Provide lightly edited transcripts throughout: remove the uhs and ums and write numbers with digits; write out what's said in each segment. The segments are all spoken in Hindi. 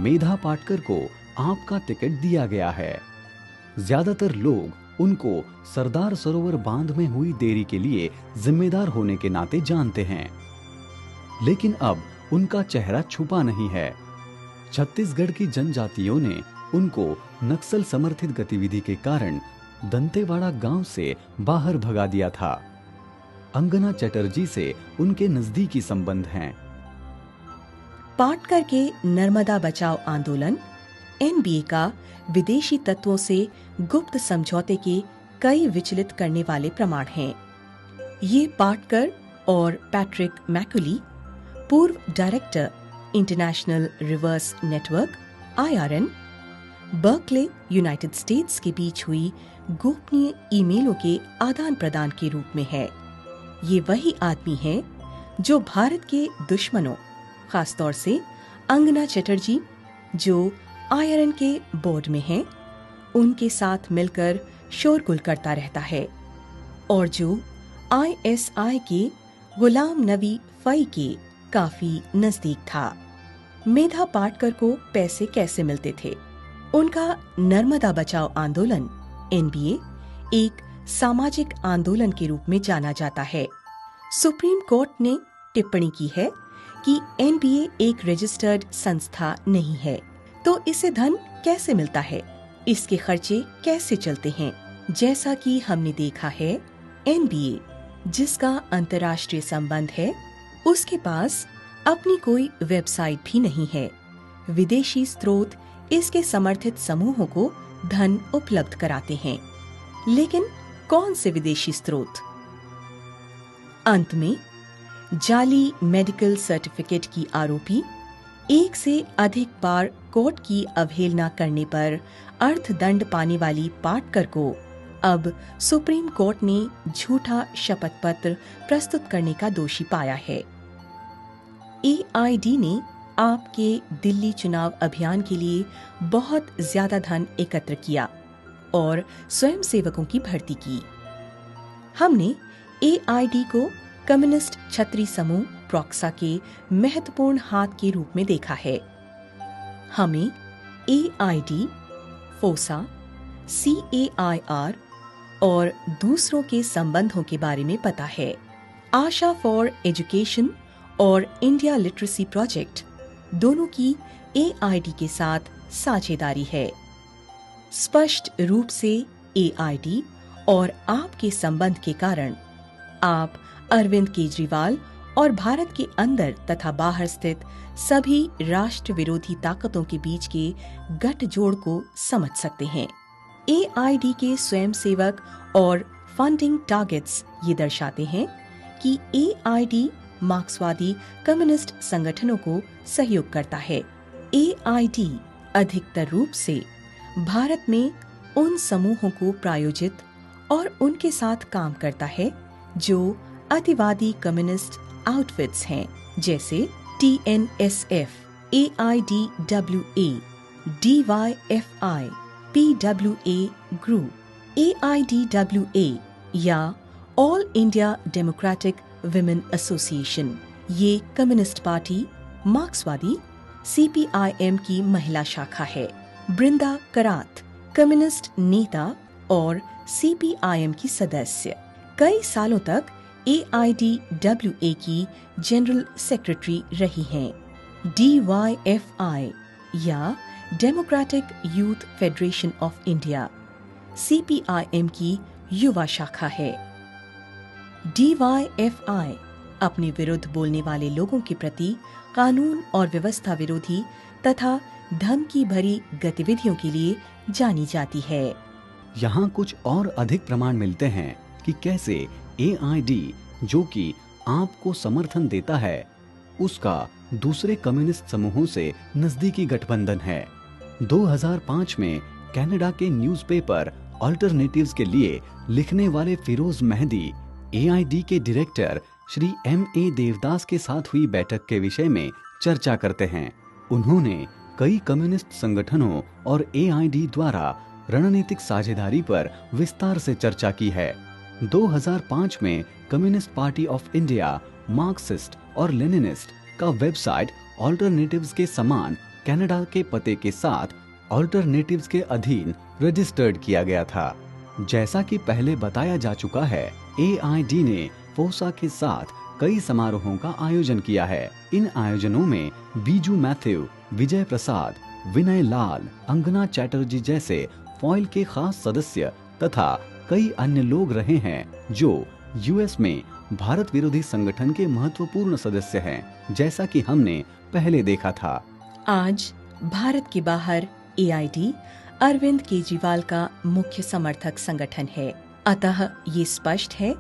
मेधा पाटकर को आपका टिकट दिया गया है। ज्यादातर लोग उनको सरदार सरोवर बांध में हुई देरी के लिए जिम्मेदार होने के नाते जानते हैं, लेकिन अब उनका चेहरा छुपा नहीं है। छत्तीसगढ़ की जनजातियों ने उनको नक्सल समर्थित गतिविधि के कारण दंतेवाड़ा गांव से बाहर भगा दिया था। अंगना चटर्जी से उनके नजदीकी संबंध हैं। पाटकर के नर्मदा बचाओ आंदोलन एनबीए का विदेशी तत्वों से गुप्त समझौते के कई विचलित करने वाले प्रमाण हैं। ये पाटकर और पैट्रिक मैकुली, पूर्व director international reverse network (IRN), Berkeley, United states के बीच हुई गोपनीय ईमेलों के आदान प्रदान के रूप में है। ये वही आदमी है जो भारत के दुश्मनों, खासतौर से अंगना चटर्जी जो IRN के बोर्ड में हैं, उनके साथ मिलकर शोरगुल करता रहता है और जो ISI के गुलाम नबी फई के काफी नजदीक था। मेधा पाटकर को पैसे कैसे मिलते थे? उनका नर्मदा बचाओ आंदोलन एनबीए एक सामाजिक आंदोलन के रूप में जाना जाता है। सुप्रीम कोर्ट ने टिप्पणी की है कि एनबीए एक रजिस्टर्ड संस्था नहीं है, तो इसे धन कैसे मिलता है, इसके खर्चे कैसे चलते हैं? जैसा कि हमने देखा है, एनबीए जिसका अंतर्राष्ट्रीय संबंध है, उसके पास अपनी कोई वेबसाइट भी नहीं है। विदेशी स्रोत इसके समर्थित समूहों को धन उपलब्ध कराते हैं, लेकिन कौन से विदेशी स्रोत? अंत में जाली मेडिकल सर्टिफिकेट की आरोपी, एक से अधिक बार कोर्ट की अवहेलना करने पर अर्थदंड पाने वाली पाटकर को अब सुप्रीम कोर्ट ने झूठा शपथ पत्र प्रस्तुत करने का दोषी पाया है। एआईडी ने आपके दिल्ली चुनाव अभियान के लिए बहुत ज्यादा धन एकत्र किया और स्वयंसेवकों की भर्ती की। हमने एआईडी को कम्युनिस्ट छत्री समूह प्रॉक्सा के महत्वपूर्ण हाथ के रूप में देखा है। हमें एआईडी, फोसा, सीएआईआर और दूसरों के संबंधों के बारे में पता है। आशा फॉर एजुकेशन और इंडिया लिटरेसी प्रोजेक्ट दोनों की एआईडी के साथ साझेदारी है। स्पष्ट रूप से एआईडी और आपके संबंध के कारण आप अरविंद केजरीवाल और भारत के अंदर तथा बाहर स्थित सभी राष्ट्र विरोधी ताकतों के बीच के गठजोड़ को समझ सकते हैं। एआईडी के स्वयंसेवक और फंडिंग टारगेट्स ये दर्शाते हैं कि एआईडी मार्क्सवादी कम्युनिस्ट संगठनों को सहयोग करता है। एआईडी अधिकतर रूप से भारत में उन समूहों को प्रायोजित और उनके साथ काम करता है जो अतिवादी कम्युनिस्ट आउटफिट्स हैं, जैसे TNSF, AIDWA, DYFI, PWA group, AIDWA या all India democratic women association. ये कम्युनिस्ट पार्टी मार्क्सवादी CPIM की महिला शाखा है। बृंदा करात कम्युनिस्ट नेता और CPIM की सदस्य, कई सालों तक AIDWA की जनरल सेक्रेटरी रही हैं। DYFI या democratic youth federation of India CPIM की युवा शाखा है। DYFI अपने विरुद्ध बोलने वाले लोगों के प्रति कानून और व्यवस्था विरोधी तथा धमकी भरी गतिविधियों के लिए जानी जाती है। यहाँ कुछ और अधिक प्रमाण मिलते हैं कि कैसे AID, जो कि आपको समर्थन देता है, उसका दूसरे कम्युनिस्ट समूहों से नजदीकी गठबंधन है। 2005 में कनाडा के न्यूज़पेपर अल्टरनेटिव्स के लिए लिखने वाले फिरोज मेहदी AID के डायरेक्टर श्री MA देवदास के साथ हुई बैठक के विषय में चर्चा करते हैं। उन्होंने कई कम्युनिस्ट संगठनों और AID द्वारा रणनीतिक साझेदारी पर विस्तार से चर्चा की है। 2005 में communist party of India, Marxist और लेनिनिस्ट का वेबसाइट अल्टरनेटिव्स के समान कनाडा के पते के साथ ऑल्टरनेटिव्स के अधीन रजिस्टर्ड किया गया था। जैसा कि पहले बताया जा चुका है, AID ने फोसा के साथ कई समारोहों का आयोजन किया है। इन आयोजनों में बीजू मैथ्यू, विजय प्रसाद, विनय लाल, अंगना चैटर्जी जैसे फॉइल के खास सदस्य तथा कई अन्य लोग रहे हैं जो यूएस में भारत विरोधी संगठन के महत्वपूर्ण सदस्य हैं, जैसा कि हमने पहले देखा था। आज भारत के बाहर AID अरविंद केजरीवाल का मुख्य समर्थक संगठन है। अतः ये स्पष्ट है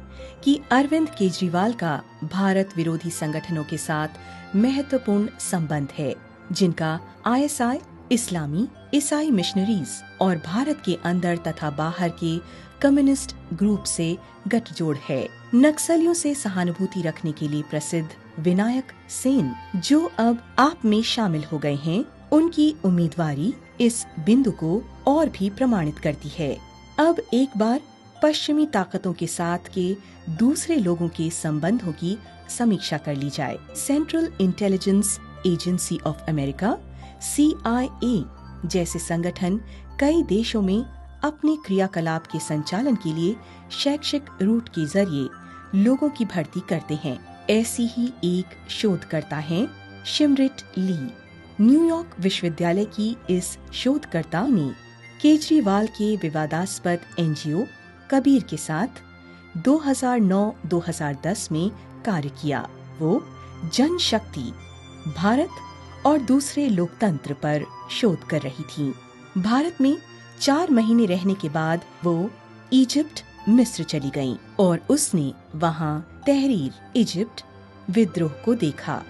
कि अरविंद केजरीवाल का भारत विरोधी संगठनों के साथ महत्वपूर्ण संबंध है, जिनका ISI, इस्लामी ईसाई मिशनरीज और भारत के अंदर तथा बाहर के कम्युनिस्ट ग्रुप से गठजोड़ है। नक्सलियों से सहानुभूति रखने के लिए प्रसिद्ध विनायक सेन, जो अब आप में शामिल हो गए हैं, उनकी उम्मीदवारी इस बिंदु को और भी प्रमाणित करती है। अब एक बार पश्चिमी ताकतों के साथ के दूसरे लोगों के संबंधों की समीक्षा कर ली जाए। Central intelligence agency of America CIA जैसे संगठन कई देशों में अपने क्रियाकलाप के संचालन के लिए शैक्षिक रूट के जरिए लोगों की भर्ती करते हैं। ऐसी ही एक शोधकर्ता हैं शिमरिट ली। न्यूयॉर्क विश्वविद्यालय की इस शोधकर्ता ने केजरीवाल के विवादास्पद NGO कबीर के साथ 2009-2010 में कार्य किया। वो जनशक्ति, भारत और दूसरे लोकतंत्र पर शोध कर रही थी। भारत में 4 महीने रहने के बाद वो इजिप्ट, मिस्र चली गईं और उसने वहां तहरीर इजिप्ट विद्रोह को देखा।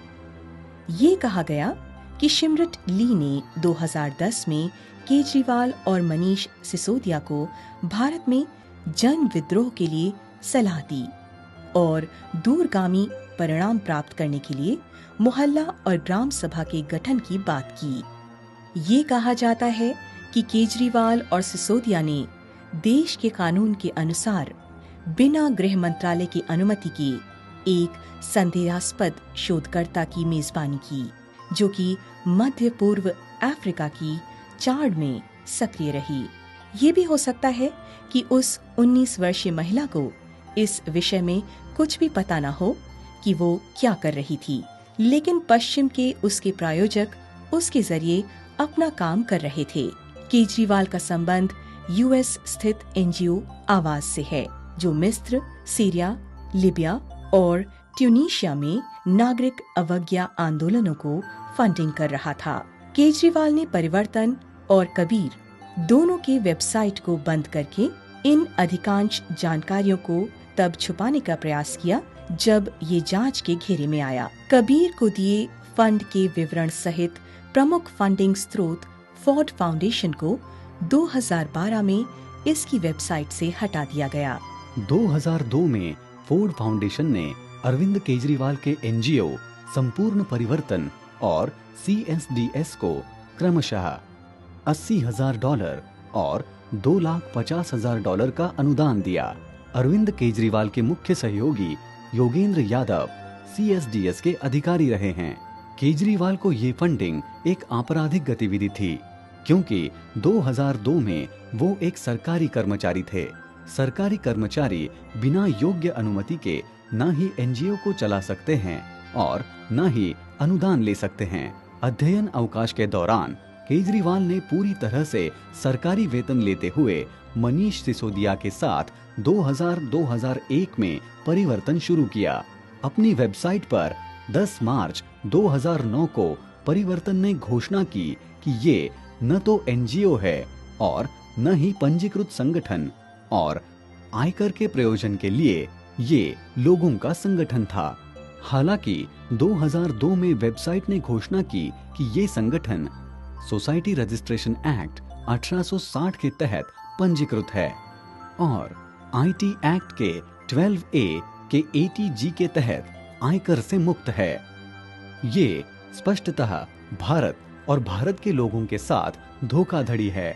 ये कहा गया कि शिमरिट ली ने 2010 में केजरीवाल और मनीष सिसोदिया को भारत में जन विद्रोह के लिए सलाह दी और दूरगामी परिणाम प्राप्त करने के लिए मोहल्ला और ग्राम सभा के गठन की बात की। ये कहा जाता है कि केजरीवाल और सिसोदिया ने देश के कानून के अनुसार बिना गृह मंत्रालय की अनुमति के एक संदेहास्पद शोधकर्ता की मेजबानी की, जो कि मध्य पूर्व अफ्रीका की चाड में सक्रिय रही। ये भी हो सकता है कि उस 19 वर्षीय महिला को इस विषय में कुछ भी पता न हो कि वो क्या कर रही थी, लेकिन पश्चिम के उसके प्रायोजक उसके जरिए अपना काम कर रहे थे। केजरीवाल का संबंध यूएस स्थित NGO आवाज से है, जो मिस्र, सीरिया, लीबिया और ट्यूनीशिया में नागरिक अवज्ञा आंदोलनों को फंडिंग कर रहा था। केजरीवाल ने परिवर्तन और कबीर दोनों के वेबसाइट को बंद करके इन अधिकांश जानकारियों को तब छुपाने का प्रयास किया जब ये जांच के घेरे में आया। कबीर को दिए फंड के विवरण सहित प्रमुख फंडिंग स्रोत फोर्ड फाउंडेशन को 2012 में इसकी वेबसाइट से हटा दिया गया। 2002 में फोर्ड फाउंडेशन ने अरविंद केजरीवाल के NGO संपूर्ण परिवर्तन और CSDS को क्रमशः $80,000 और $250,000 का अनुदान दिया। अरविंद केजरीवाल के मुख्य सहयोगी योगेंद्र यादव CSDS के अधिकारी रहे हैं। केजरीवाल को ये फंडिंग एक आपराधिक गतिविधि थी, क्योंकि 2002 में वो एक सरकारी कर्मचारी थे। सरकारी कर्मचारी बिना योग्य अनुमति के न ही NGO को चला सकते हैं और न ही अनुदान ले सकते हैं। अध्ययन अवकाश के दौरान केजरीवाल ने पूरी तरह से सरकारी वेतन लेते हुए मनीष सिसोदिया के साथ 2000-2001 में परिवर्तन शुरू किया। अपनी वेबसाइट पर 10 मार्च 2009 को परिवर्तन ने घोषणा की कि ये न तो NGO है और न ही पंजीकृत संगठन, और आयकर के प्रयोजन के लिए ये लोगों का संगठन था। हालांकि 2002 में वेबसाइट ने घोषणा की कि ये संगठन सोसाइटी रजिस्ट्रेशन एक्ट 1860 के तहत पंजीकृत है और IT एक्ट के 12A के 80G के तहत आयकर से मुक्त है। ये स्पष्टतः भारत और भारत के लोगों के साथ धोखाधड़ी है।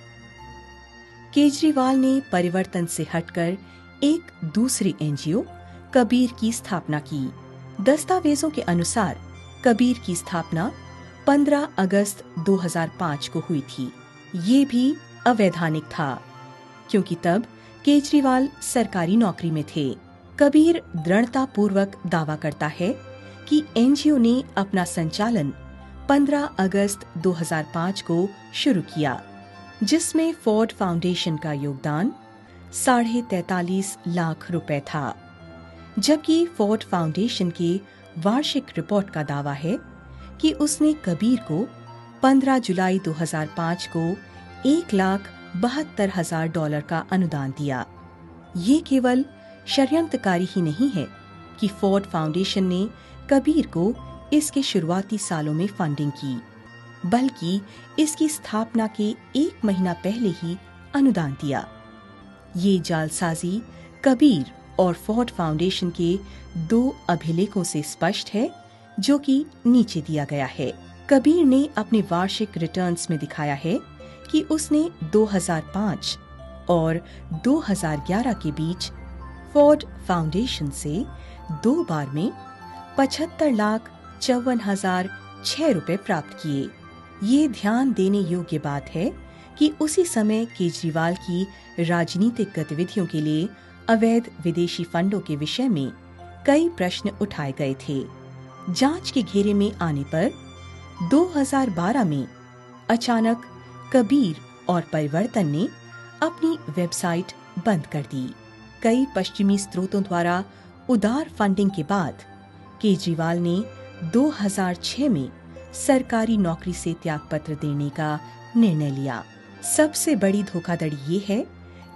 केजरीवाल ने परिवर्तन से हटकर एक दूसरी NGO कबीर की स्थापना की। दस्तावेजों के अनुसार कबीर की स्थापना 15 अगस्त 2005 को हुई थी। ये भी अवैधानिक था क्योंकि तब केजरीवाल सरकारी नौकरी में थे। कबीर दृढ़तापूर्वक दावा करता है कि एनजीओ ने अपना संचालन 15 अगस्त 2005 को शुरू किया, जिसमें फोर्ड फाउंडेशन का योगदान 43.5 लाख रुपए था, जबकि फोर्ड फाउंडेशन के वार्षिक रिपोर्ट का दावा है कि उसने कबीर को 15 जुलाई 2005 को $1,72,000 का अनुदान दिया। ये केवल षड्यंत्रकारी ही नहीं है कि फोर्ड फाउंडेशन ने कबीर को इसके शुरुआती सालों में फंडिंग की, बल्कि इसकी स्थापना के 1 महीना पहले ही अनुदान दिया। ये जालसाजी कबीर और फोर्ड फाउंडेशन के 2 अभिलेखों से स्पष्ट है, जो कि नीचे दिया गया है। कबीर ने अपने वार्षिक रिटर्न्स में दिखाया है कि उसने 2005 और 2011 के बीच फोर्ड फाउंडेशन से 2 बार में 75,54,006 रुपए प्राप्त किए। ये ध्यान देने योग्य बात है कि उसी समय केजरीवाल की राजनीतिक गतिविधियों के लिए अवैध विदेशी फंडों के विषय में कई प्रश्न उठाए गए थे। जांच के घेरे में आने पर 2012 में अचानक कबीर और परिवर्तन ने अपनी वेबसाइट बंद कर दी। कई पश्चिमी स्रोतों द्वारा उदार फंडिंग के बाद केजरीवाल ने 2006 में सरकारी नौकरी से त्यागपत्र देने का निर्णय लिया। सबसे बड़ी धोखाधड़ी ये है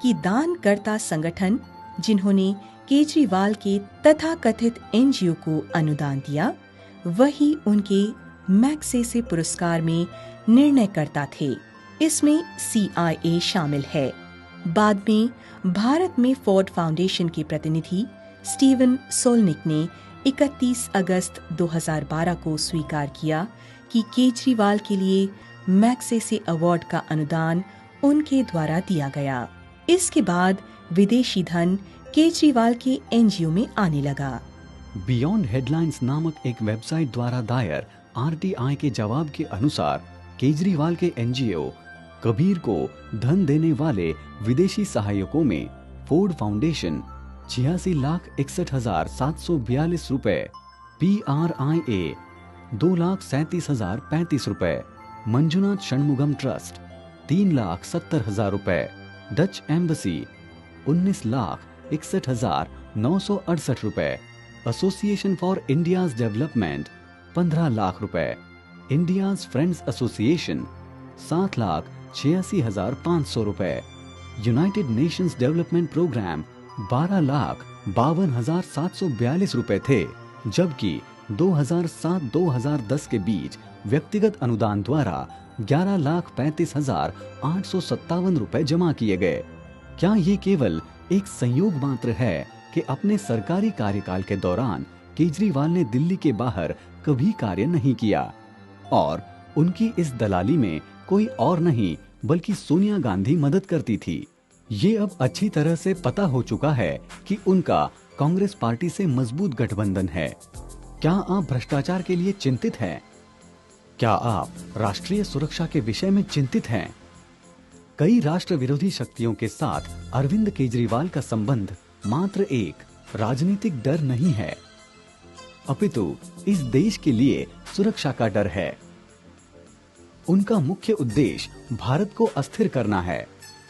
कि दानकर्ता संगठन जिन्होंने केजरीवाल के तथाकथित एनजीओ को अनुदान दिया, वही उनके मैग्सेसे पुरस्कार में निर्णयकर्ता थे। इसमें CIA शामिल है। बाद में भारत में फोर्ड फाउंडेशन के प्रतिनिधि स्टीवन सोलनिक ने 31 अगस्त 2012 को स्वीकार किया कि केजरीवाल के लिए मैग्सेसे अवार्ड का अनुदान उनके द्वारा दिया गया। इसके बाद विदेशी धन केजरीवाल के एनजीओ में आने लगा। बियॉन्ड हेडलाइंस नामक एक वेबसाइट द्वारा दायर RTI के जवाब के अनुसार केजरीवाल के एनजीओ कबीर को धन देने वाले विदेशी सहायकों में फोर्ड फाउंडेशन 86,61,742 रुपए, PRIA 2,37,035 रुपए, मंजुनाथ षणमुगम ट्रस्ट 3,70,000 रुपए, डच एम्बेसी 19,61,968 रुपए, association for India's development 15 lakh रुपए, इंडियाज फ्रेंड्स एसोसिएशन 7,86,500 रुपए, यूनाइटेड नेशंस डेवलपमेंट प्रोग्राम 12,52,742 रुपए थे, जबकि 2007-2010 के बीच व्यक्तिगत अनुदान द्वारा 11,35,857 रुपए जमा किए गए। क्या ये केवल एक संयोग मात्र है कि अपने सरकारी कार्यकाल के दौरान केजरीवाल ने दिल्ली के बाहर कभी कार्य नहीं किया और उनकी इस दलाली में कोई और नहीं बल्कि सोनिया गांधी मदद करती थी? ये अब अच्छी तरह से पता हो चुका है कि उनका कांग्रेस पार्टी से मजबूत गठबंधन है। क्या आप भ्रष्टाचार के लिए चिंतित हैं? क्या आप राष्ट्रीय सुरक्षा के विषय में चिंतित हैं? कई राष्ट्र विरोधी शक्तियों के साथ अरविंद केजरीवाल का संबंध मात्र एक राजनीतिक डर नहीं है, अपितु इस देश के लिए सुरक्षा का डर है। उनका मुख्य उद्देश्य भारत को अस्थिर करना है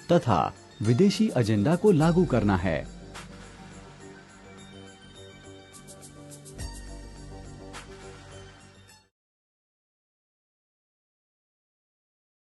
तथा विदेशी एजेंडा को लागू करना है।